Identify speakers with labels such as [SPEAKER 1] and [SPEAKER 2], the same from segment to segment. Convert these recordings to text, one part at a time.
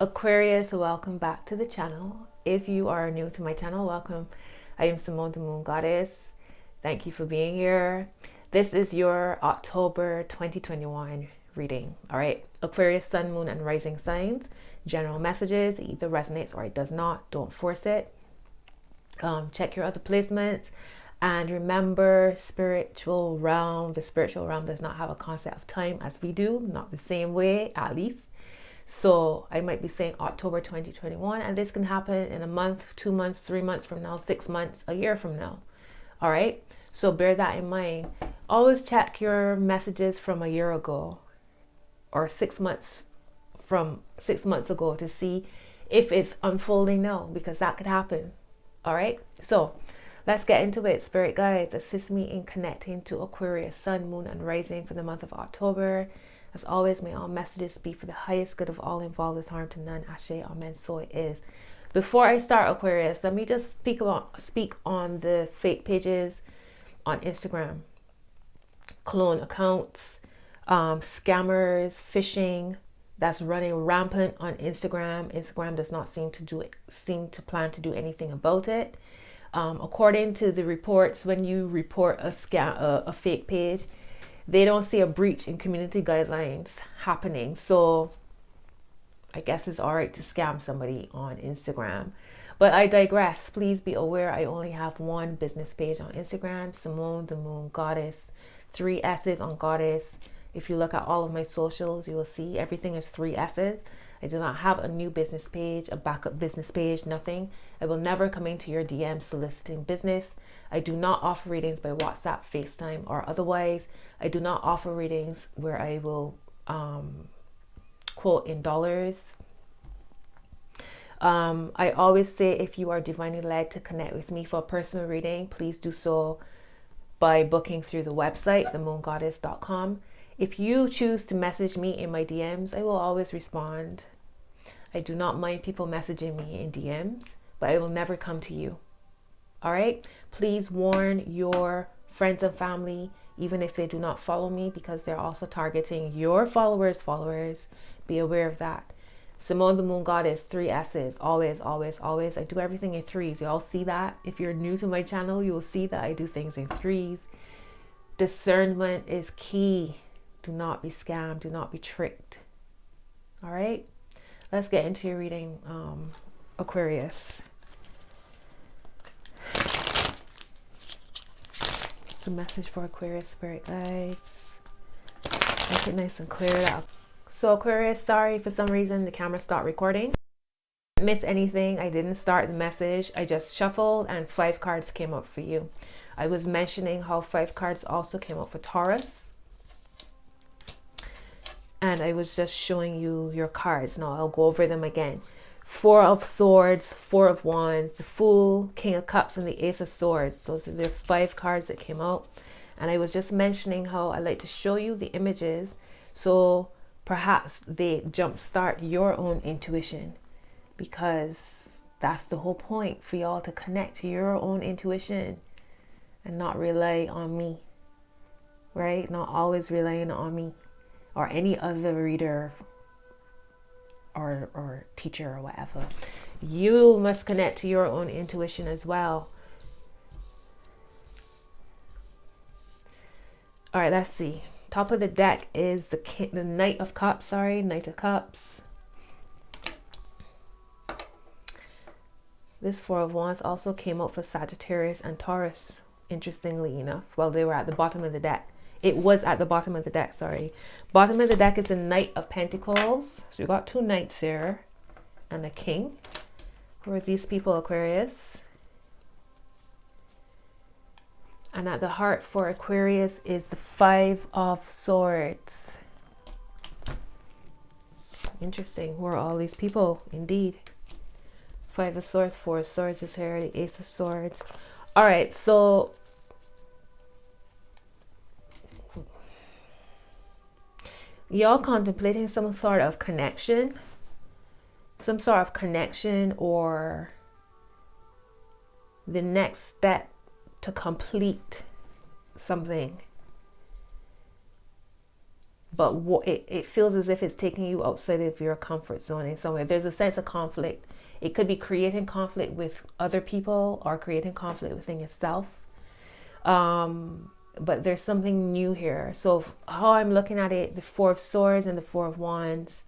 [SPEAKER 1] Aquarius, welcome back to the channel. If you are new to my channel, welcome. I am Simone the Moon Goddess. Thank you for being here. This is your October 2021 reading. All right, Aquarius, Sun, Moon, and Rising signs. General messages. It either resonates or it does not. Don't force it. Check your other placements. And remember, spiritual realm. The spiritual realm does not have a concept of time as we do. Not the same way, at least. So I might be saying October 2021, and this can happen in a month, 2 months, 3 months from now, 6 months, a year from now. All right. So bear that in mind. Always check your messages from a year ago or 6 months from 6 months ago to see if it's unfolding now, because that could happen. All right. So let's get into it. Spirit guides, assist me in connecting to Aquarius, Sun, Moon, and Rising for the month of October. As always, may all messages be for the highest good of all involved, with harm to none. Ashe, amen. So it is. Before I start, Aquarius, let me just speak on the fake pages on Instagram, clone accounts, scammers, phishing that's running rampant on Instagram. Instagram does not seem to plan to do anything about it. According to the reports, when you report a fake page, they don't see a breach in community guidelines happening. So I guess it's all right to scam somebody on Instagram. But I digress. Please be aware I only have one business page on Instagram, Simone the Moon Goddess. 3 S's on Goddess. If you look at all of my socials, you will see everything is 3 S's. I do not have a new business page, a backup business page, nothing. I will never come into your DM soliciting business. I do not offer readings by WhatsApp, FaceTime, or otherwise. I do not offer readings where I will quote in dollars. I always say, if you are divinely led to connect with me for a personal reading, please do so by booking through the website, themoongoddess.com. If you choose to message me in my DMs, I will always respond. I do not mind people messaging me in DMs, but I will never come to you. All right? Please warn your friends and family, even if they do not follow me, because they're also targeting your followers. Be aware of that. Simone the Moon Goddess, 3 S's. Always, always, always. I do everything in 3s. You all see that? If you're new to my channel, you will see that I do things in 3s. Discernment is key. Do not be scammed. Do not be tricked. All right? Let's get into your reading, Aquarius. It's a message for Aquarius, spirit guides. Make it nice and clear up. So Aquarius, sorry, for some reason the camera stopped recording. Didn't miss anything. I didn't start the message. I just shuffled and 5 cards came up for you. I was mentioning how 5 cards also came up for Taurus. And I was just showing you your cards. Now I'll go over them again. 4 of Swords, 4 of Wands, the Fool, King of Cups, and the Ace of Swords. Those are the 5 cards that came out. And I was just mentioning how I like to show you the images, so perhaps they jumpstart your own intuition, because that's the whole point, for y'all to connect to your own intuition and not rely on me, right? Not always relying on me or any other reader or teacher or whatever. You must connect to your own intuition as well. All right, let's see. Top of the deck is the Knight of Cups. Knight of Cups. This 4 of Wands also came out for Sagittarius and Taurus, interestingly enough. Well, they were at the bottom of the deck. It was at the bottom of the deck, sorry. Bottom of the deck is the Knight of Pentacles. So we got 2 knights here and a king. Who are these people, Aquarius? And at the heart for Aquarius is the 5 of Swords. Interesting. Who are all these people? Indeed. 5 of Swords, 4 of Swords is here. The Ace of Swords. All right, so y'all contemplating some sort of connection. Some sort of connection, or the next step to complete something. but it feels as if it's taking you outside of your comfort zone in some way. There's a sense of conflict. It could be creating conflict with other people or creating conflict within yourself. But there's something new here. So how I'm looking at it, the Four of Swords and the Four of Wands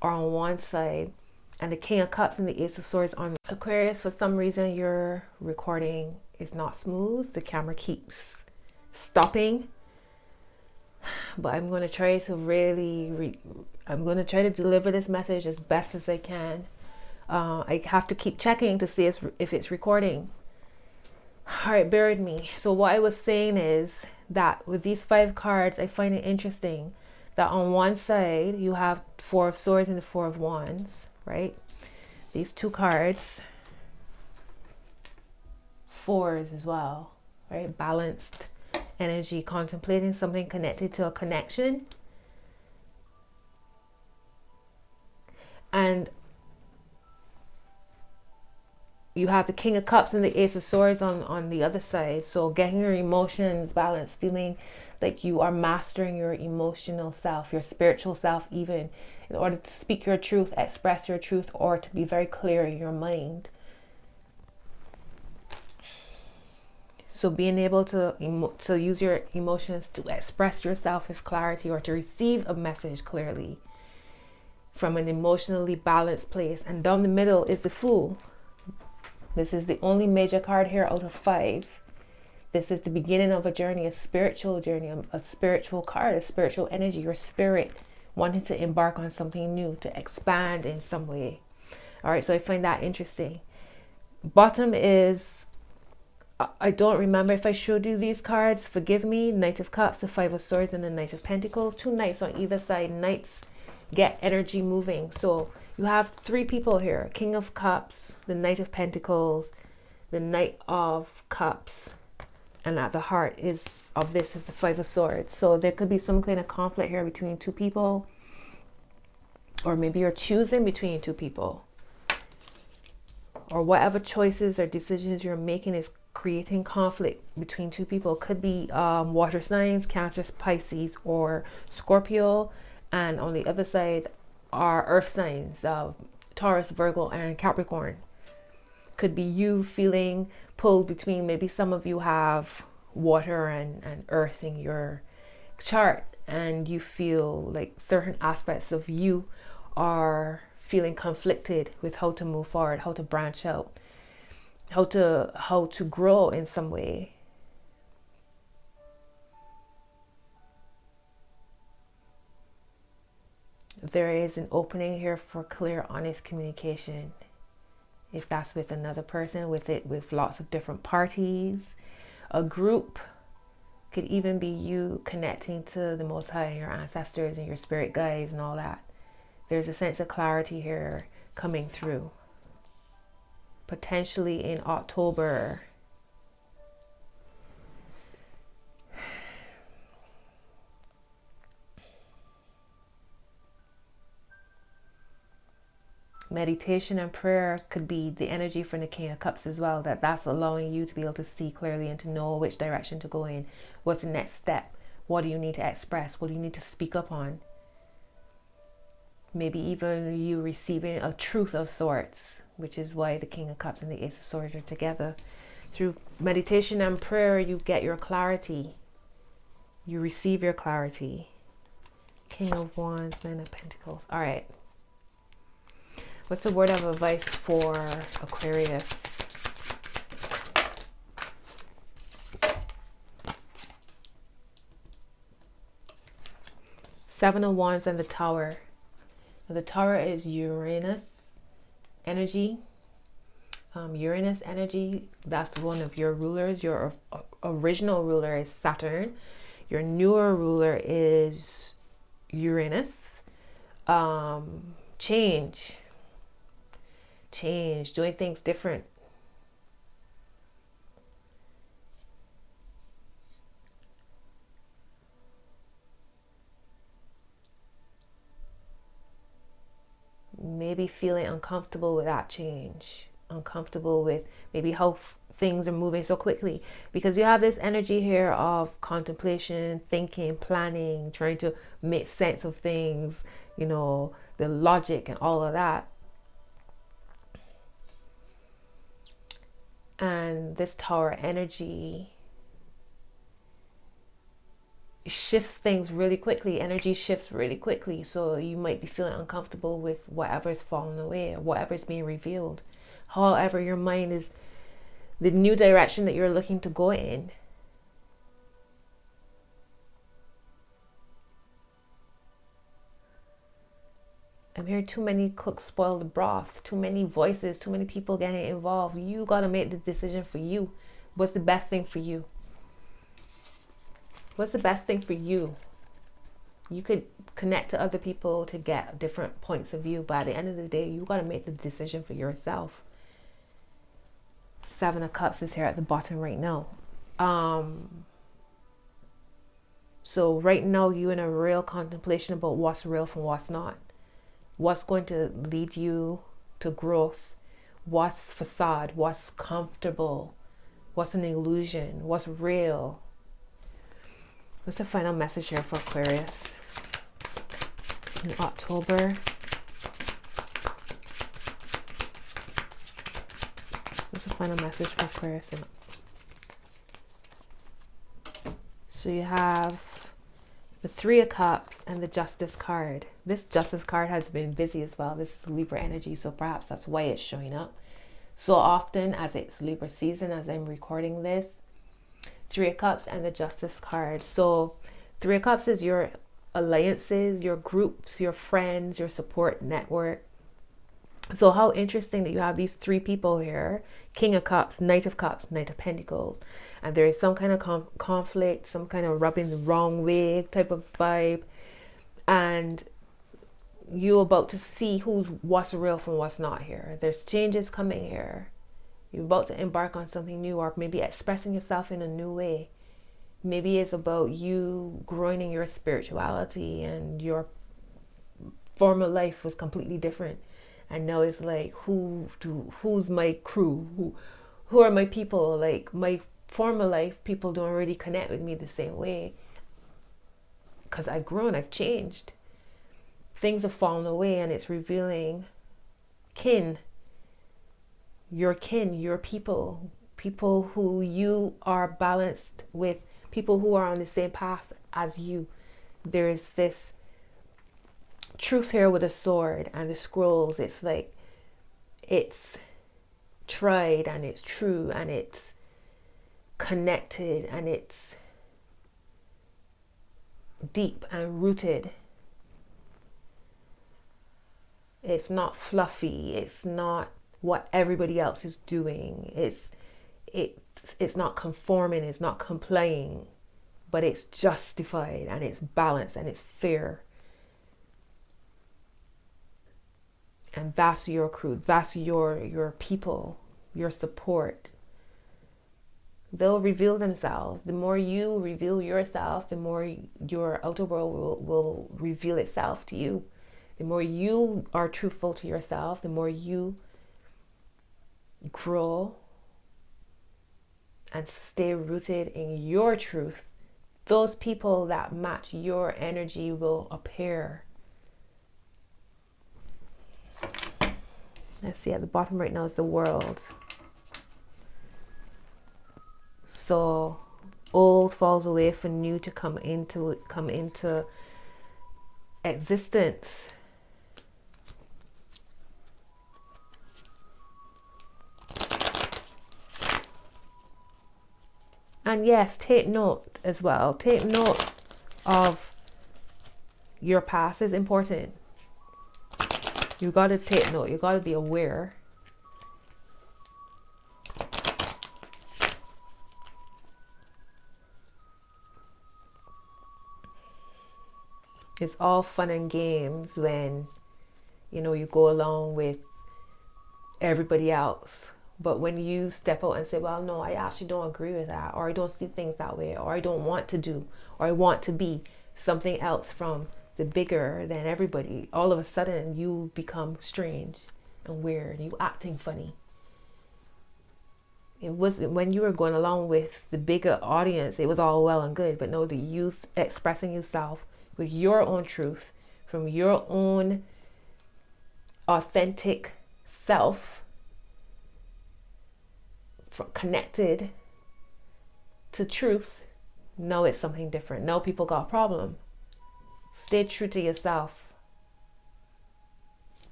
[SPEAKER 1] are on one side, and the King of Cups and the Ace of Swords on Aquarius. For some reason, your recording is not smooth. The camera keeps stopping. But I'm going to try to I'm going to try to deliver this message as best as I can. I have to keep checking to see if it's recording. All right, bear with me. So what I was saying is that with these 5 cards, I find it interesting that on one side you have Four of Swords and the Four of Wands, right? These 2 cards, fours as well, right? Balanced energy, contemplating something connected to a connection. And you have the King of Cups and the Ace of Swords on the other side. So getting your emotions balanced, feeling like you are mastering your emotional self, your spiritual self, even in order to speak your truth, express your truth, or to be very clear in your mind. So being able to use your emotions to express yourself with clarity, or to receive a message clearly from an emotionally balanced place. And down the middle is the Fool. This is the only major card here out of 5. This is the beginning of a journey, a spiritual journey, a spiritual card, a spiritual energy, your spirit wanting to embark on something new, to expand in some way. All right, so I find that interesting. Bottom is, I don't remember if I showed you these cards. Forgive me. Knight of Cups, the Five of Swords, and the Knight of Pentacles. 2 knights on either side. Knights get energy moving. So you have 3 people here. King of Cups, the Knight of Pentacles, the Knight of Cups, and at the heart of this is the Five of Swords. So there could be some kind of conflict here between 2 people, or maybe you're choosing between 2 people, or whatever choices or decisions you're making is creating conflict between 2 people. Could be water signs, Cancer, Pisces, or Scorpio, and on the other side are earth signs, Taurus, Virgo, and Capricorn. Could be you feeling pulled between, maybe some of you have water and earth in your chart, and you feel like certain aspects of you are feeling conflicted with how to move forward, how to branch out, how to grow in some way. There is an opening here for clear, honest communication. If that's with another person, with lots of different parties, a group, could even be you connecting to the Most High and your ancestors and your spirit guides and all that. There's a sense of clarity here coming through. Potentially in October. Meditation and prayer could be the energy from the King of Cups as well. That's allowing you to be able to see clearly and to know which direction to go in. What's the next step? What do you need to express? What do you need to speak up on? Maybe even you receiving a truth of sorts, which is why the King of Cups and the Ace of Swords are together. Through meditation and prayer, you get your clarity. You receive your clarity. King of Wands, Nine of Pentacles. All right. What's the word of advice for Aquarius? Seven of Wands and the Tower. Now, the Tower is Uranus energy. Uranus energy, that's one of your rulers. Your original ruler is Saturn. Your newer ruler is Uranus. Change, doing things different. Maybe feeling uncomfortable with that change, uncomfortable with maybe how things are moving so quickly, because you have this energy here of contemplation, thinking, planning, trying to make sense of things, you know, the logic and all of that. And this Tower energy shifts things really quickly. Energy shifts really quickly. So you might be feeling uncomfortable with whatever's falling away or whatever's being revealed. However, your mind is the new direction that you're looking to go in. I'm hearing too many cooks spoil the broth, too many voices, too many people getting involved. You got to make the decision for you. What's the best thing for you? What's the best thing for you? You could connect to other people to get different points of view, but at the end of the day, you got to make the decision for yourself. Seven of Cups is here at the bottom right now. So right now, you're in a real contemplation about what's real from what's not. What's going to lead you to growth? What's facade? What's comfortable? What's an illusion? What's real? What's the final message here for Aquarius in October? What's the final message for Aquarius? So you have the Three of Cups and the Justice card. This Justice card has been busy as well. This is Libra energy, so perhaps that's why it's showing up so often, as it's Libra season as I'm recording this. Three of Cups and the Justice card. So Three of Cups is your alliances, your groups, your friends, your support network. So how interesting that you have these three people here: King of Cups, Knight of Cups, Knight of Pentacles. And there is some kind of conflict, some kind of rubbing the wrong way type of vibe. And you're about to see what's real from what's not here. There's changes coming here. You're about to embark on something new, or maybe expressing yourself in a new way. Maybe it's about you growing in your spirituality, and your former life was completely different. And now it's like, who's my crew? Who are my people? Like my former life, people don't really connect with me the same way. Because I've grown, I've changed. Things have fallen away, and it's revealing kin, your people who you are balanced with, people who are on the same path as you. There is this truth here with a sword and the scrolls. It's like, it's tried and it's true and it's connected and it's deep and rooted. It's not fluffy. It's not what everybody else is doing. It's not conforming. It's not complying, but it's justified and it's balanced and it's fair. And that's your crew. That's your people, your support. They'll reveal themselves. The more you reveal yourself, the more your outer world will reveal itself to you. The more you are truthful to yourself, the more you grow and stay rooted in your truth, those people that match your energy will appear. Let's see, at the bottom right now is the World. So old falls away for new to come into existence. And yes, take note as well. Take note of your past is important. You got to take note. You got to be aware. It's all fun and games when, you go along with everybody else. But when you step out and say, well, no, I actually don't agree with that, or I don't see things that way, or I don't want to do, or I want to be something else from the bigger than everybody, all of a sudden you become strange and weird. You acting funny. It wasn't when you were going along with the bigger audience, it was all well and good. But no, the youth expressing yourself with your own truth, from your own authentic self, connected to truth. No, it's something different. No, people got a problem. Stay true to yourself.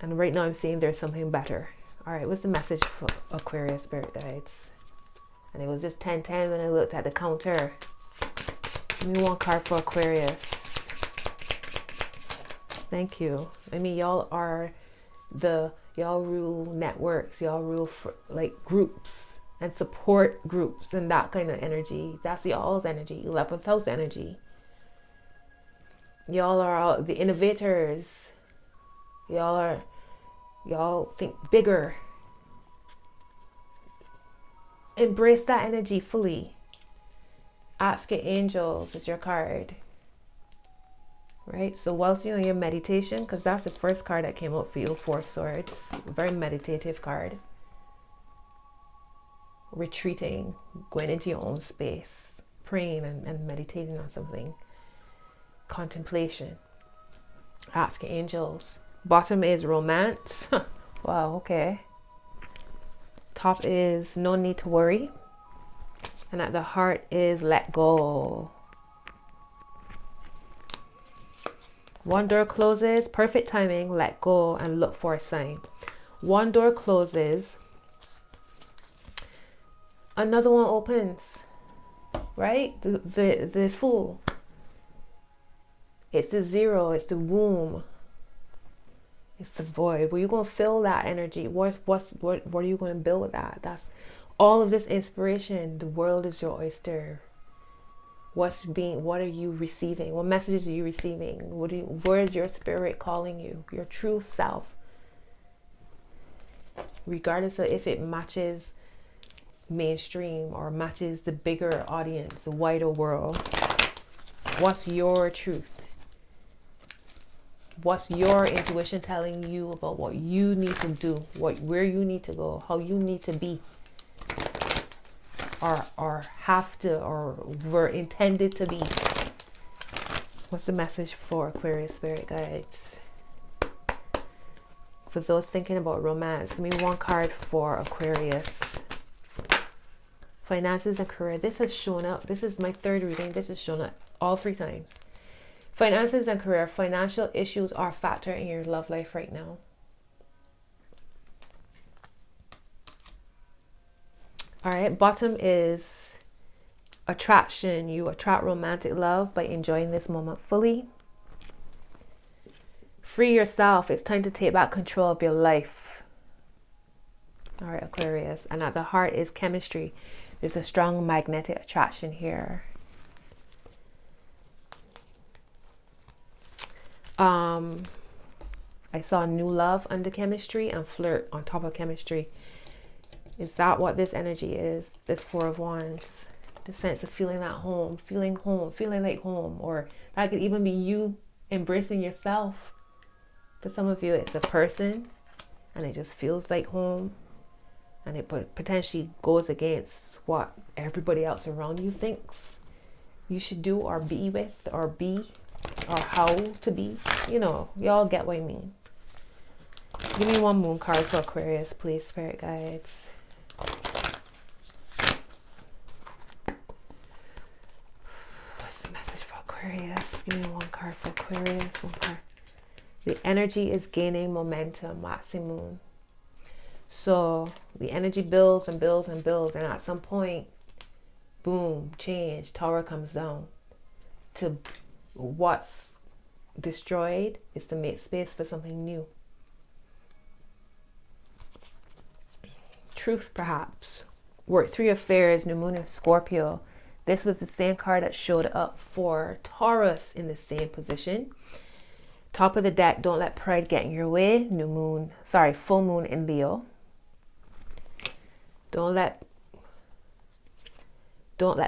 [SPEAKER 1] And right now I'm seeing there's something better. All right, what's the message for Aquarius spirit guides? And it was just 10:10 when I looked at the counter. Give me one card for Aquarius. Thank you. I mean, y'all are y'all rule networks. Y'all rule like groups and support groups and that kind of energy. That's y'all's energy. 11th house energy. Y'all are all the innovators. Y'all think bigger. Embrace that energy fully. Ask your angels is your card. Right? So whilst you're in your meditation, because that's the first card that came up for you, Four of Swords. Very meditative card. Retreating, going into your own space, praying and meditating on something. Contemplation. Ask your angels. Bottom is romance. Wow, okay. Top is no need to worry. And at the heart is let go. One door closes, perfect timing, let go and look for a sign. One door closes, another one opens, right? The Fool. It's the zero, it's the womb. It's the void. Well, you're going to fill that energy. What are you going to build with that? That's all of this inspiration. The world is your oyster. What are you receiving? What messages are you receiving? Where is your spirit calling you? Your true self. Regardless of if it matches mainstream or matches the bigger audience, the wider world. What's your truth? What's your intuition telling you about what you need to do, where you need to go, how you need to be, or have to, or were intended to be? What's the message for Aquarius spirit guides? For those thinking about romance, give me one card for Aquarius. Finances and career. This has shown up. This is my third reading. This has shown up all 3 times. Finances and career. Financial issues are a factor in your love life right now. All right. Bottom is attraction. You attract romantic love by enjoying this moment fully. Free yourself. It's time to take back control of your life. All right, Aquarius. And at the heart is chemistry. There's a strong magnetic attraction here. I saw new love under chemistry and flirt on top of chemistry. Is that what this energy is? This Four of Wands. The sense of feeling at home, feeling like home. Or that could even be you embracing yourself. For some of you, it's a person and it just feels like home. And it potentially goes against what everybody else around you thinks you should do or be with or be. Or how to be, y'all get what I mean. Give me one moon card for Aquarius, please, spirit guides. What's the message for Aquarius? Give me one card for Aquarius. One card. The energy is gaining momentum, waxing moon. So the energy builds and builds and builds, and at some point, boom, change. Tower comes down. To what's destroyed is to make space for something new. Truth, perhaps. Work through your fears, new moon in Scorpio. This was the same card that showed up for Taurus in the same position. Top of the deck, don't let pride get in your way. Full moon in Leo. Don't let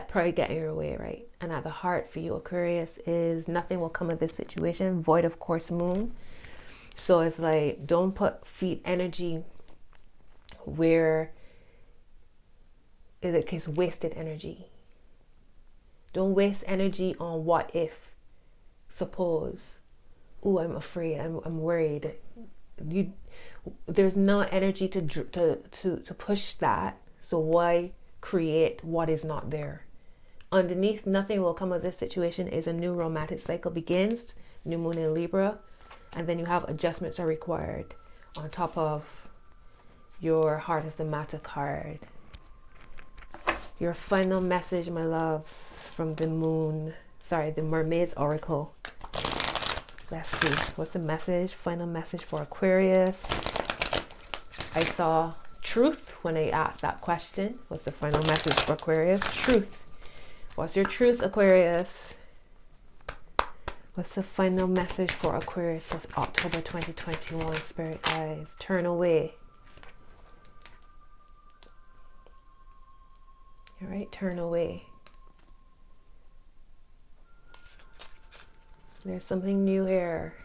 [SPEAKER 1] pride get in your way, right? And at the heart for you, Aquarius, is nothing will come of this situation. Void, of course, moon. So it's like, don't put energy where it's wasted energy. Don't waste energy on what if, suppose. Oh, I'm afraid. I'm worried. There's not energy to push that. So why create what is not there? Underneath, nothing will come of this situation is a new romantic cycle begins. New moon in Libra, and then you have adjustments are required on top of your heart of the matter card. Your final message, my loves, from the Mermaid's Oracle. Let's see, what's the message? Final message for Aquarius. I saw truth when I asked that question. What's the final message for Aquarius? Truth. What's your truth, Aquarius? What's the final message for Aquarius for October 2021? Spirit guides, turn away. All right, turn away. There's something new here.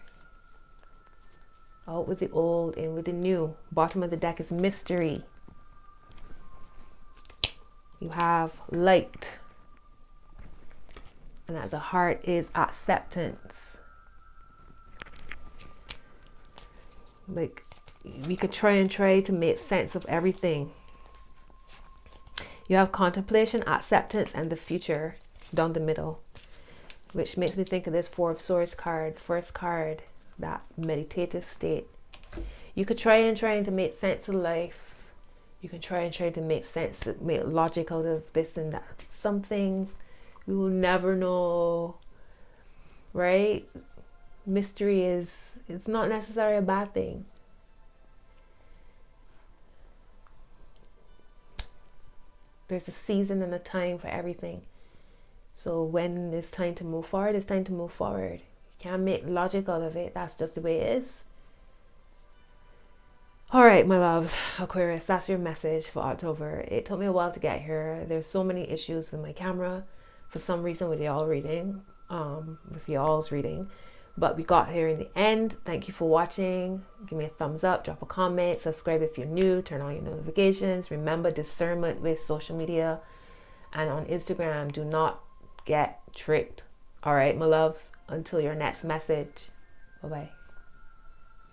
[SPEAKER 1] Out with the old, in with the new. Bottom of the deck is mystery. You have light. And at the heart is acceptance. Like, we could try to make sense of everything. You have contemplation, acceptance, and the future down the middle, which makes me think of this Four of Swords card, the first card, that meditative state. You could try to make sense of life. You can try to make sense, make logic out of this and that. Some things we will never know, right? Mystery it's not necessarily a bad thing. There's a season and a time for everything. So when it's time to move forward, it's time to move forward. You can't make logic out of it. That's just the way it is. All right, my loves, Aquarius, that's your message for October. It took me a while to get here. There's so many issues with my camera. For some reason with y'all's reading. But we got here in the end. Thank you for watching. Give me a thumbs up, drop a comment, subscribe if you're new, turn on your notifications. Remember, discernment with social media and on Instagram. Do not get tricked. All right, my loves, until your next message. Bye-bye.